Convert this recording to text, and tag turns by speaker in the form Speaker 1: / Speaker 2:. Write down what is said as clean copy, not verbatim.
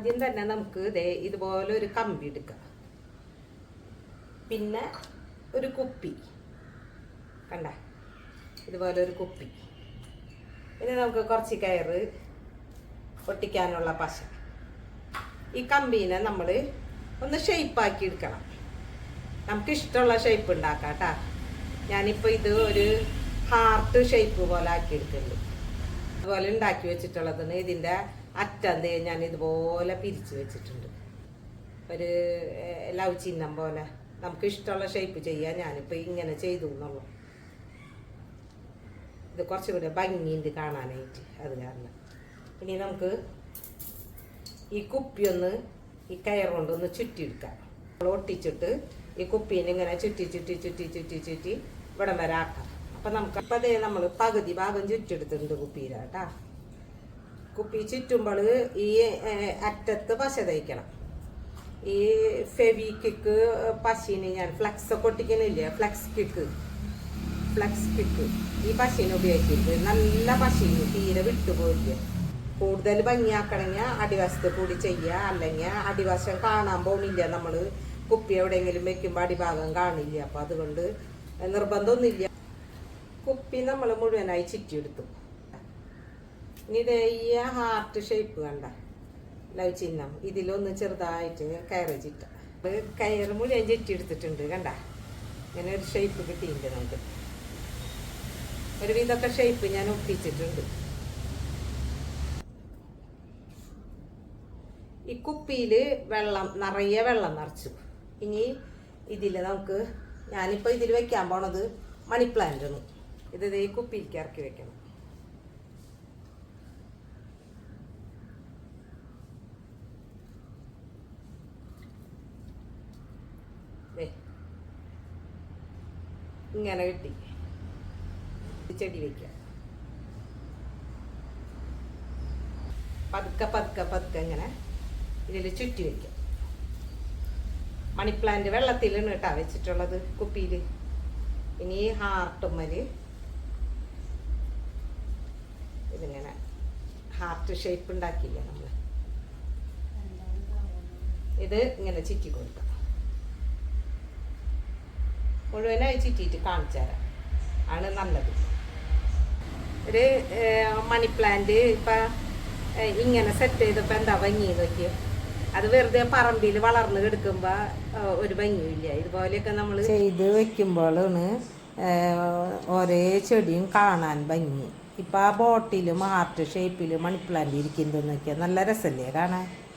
Speaker 1: ആദ്യം തന്നെ നമുക്ക് ഇതുപോലെ ഒരു കമ്പി എടുക്കാം. പിന്നെ ഒരു കുപ്പി കണ്ട, ഇതുപോലെ ഒരു കുപ്പി. ഇനി നമുക്ക് കുറച്ച് കയറ് പൊട്ടിക്കാനുള്ള പശ. ഈ കമ്പീനെ നമ്മൾ ഒന്ന് ഷേപ്പാക്കി എടുക്കണം. നമുക്ക് ഇഷ്ടമുള്ള ഷേപ്പ് ഉണ്ടാക്കാം കേട്ടോ. ഞാനിപ്പോൾ ഇത് ഒരു ഹാർട്ട് ഷേപ്പ് പോലെ ആക്കി എടുക്കുന്നുണ്ട്. അതുപോലെ ഉണ്ടാക്കി വെച്ചിട്ടുള്ളതിന് ഇതിൻ്റെ അറ്റം ഞാൻ ഇതുപോലെ പിരിച്ച് വെച്ചിട്ടുണ്ട്. ഒരു ലവ് ചിഹ്നം പോലെ നമുക്ക് ഇഷ്ടമുള്ള ഷേപ്പ് ചെയ്യാൻ ഞാനിപ്പോൾ ഇങ്ങനെ ചെയ്തു എന്നുള്ളൂ. ഇത് കുറച്ചുകൂടെ ഭംഗിയുണ്ട് കാണാനായിട്ട്, അത് കാരണം. ഇനി നമുക്ക് ഈ കുപ്പിയൊന്ന് ഈ കയർ കൊണ്ടൊന്ന് ചുറ്റിയെടുക്കാം. ഒട്ടിച്ചിട്ട് ഈ കുപ്പീനെ ഇങ്ങനെ ചുറ്റി ചുറ്റി ചുറ്റി ചുറ്റി ചുറ്റി ഇവിടം വരെ ആക്കാം. അപ്പം നമുക്ക് അപ്പം അതേ നമ്മൾ പകുതി ഭാഗം ചുറ്റെടുത്തിട്ടുണ്ട് കുപ്പിയില കേട്ടാ. കുപ്പി ചുറ്റുമ്പോൾ ഈ അറ്റത്ത് പശ തയ്ക്കണം. ഈ ഫെവിക്വിക്ക് പശീന് ഞാൻ ഫ്ലക്സ് ഒക്കെ ഒട്ടിക്കുന്നില്ലേ, ഫ്ലക്സ് കിക്ക് ഈ പശീന് ഉപയോഗിക്കരുത്. നല്ല പശീന് തീരെ വിട്ടുപോയില്ല. കൂടുതൽ ഭംഗിയാക്കണമെങ്കിൽ അടിവശത്ത് കൂടി ചെയ്യുക, അല്ലെങ്കിൽ അടിവശം കാണാൻ പോണില്ല. നമ്മൾ കുപ്പി എവിടെയെങ്കിലും വെക്കുമ്പോൾ അടിഭാഗം കാണില്ല. അപ്പം അതുകൊണ്ട് നിർബന്ധമൊന്നുമില്ല. കുപ്പി നമ്മൾ മുഴുവനായി ചുറ്റിയെടുത്തു. ഇനി ഇതേ ഈ ഹാർട്ട് ഷേപ്പ് കണ്ട ലവ് ചിഹ്നം, ഇതിലൊന്ന് ചെറുതായിട്ട് കയറ് ചിറ്റ. കയറ് മുഴുവൻ ചുറ്റിയെടുത്തിട്ടുണ്ട് കണ്ട. ഇങ്ങനെ ഒരു ഷേപ്പ് കിട്ടിയിട്ടുണ്ട് നമുക്ക്. ഒരുവിധമൊക്കെ ഷേപ്പ് ഞാൻ ഒപ്പിച്ചിട്ടുണ്ട്. ഈ കുപ്പിയിൽ നിറയെ വെള്ളം നിറച്ചു. ഇനി ഇതിൽ നമുക്ക് ഞാനിപ്പോൾ ഇതിൽ വെക്കാൻ പോണത് മണി പ്ലാന്റാണ്. ഇത് ഈ കുപ്പിയിലേക്ക് ഇറക്കി വെക്കണം. ഇങ്ങനെ കിട്ടി ചെടി വെക്കാം. പതുക്കെ പതുക്കെ പതുക്കെ ഇങ്ങനെ ഇതിൽ ചുറ്റി വെക്കാം. മണി പ്ലാന്റ് വെള്ളത്തിലാണ് കേട്ടാ വെച്ചിട്ടുള്ളത് കുപ്പിയിൽ. ഇനി ഈ ഹാർട്ടുമ്മല് ഇതിങ്ങനെ ഹാർട്ട് ഷേപ്പ് ഉണ്ടാക്കിയില്ല നമ്മൾ. ഇത് ഇങ്ങനെ ചുറ്റി കൊടുക്കാം. മുഴുവനായി ചുറ്റിയിട്ട് കാണിച്ചു തരാം, ആണ് നല്ലത്. ഒരു മണി പ്ലാന്റ് ഇപ്പം ഇങ്ങനെ സെറ്റ് ചെയ്തപ്പോൾ എന്താ ഭംഗി നോക്കിയോ. അത് വെറുതെ പറമ്പിൽ വളർന്ന് കിടക്കുമ്പോൾ ഒരു ഭംഗിയില്ല. ഇതുപോലെയൊക്കെ നമ്മൾ ചെയ്ത് വെക്കുമ്പോഴാണ് ഒരേ ചെടിയും കാണാൻ ഭംഗി. ഇപ്പം ആ ബോട്ടിലും ഹാർട്ട് ഷേപ്പിൽ മണി പ്ലാന്റ് ഇരിക്കുന്നത് നോക്കിയാൽ നല്ല രസമല്ലേ കാണാൻ.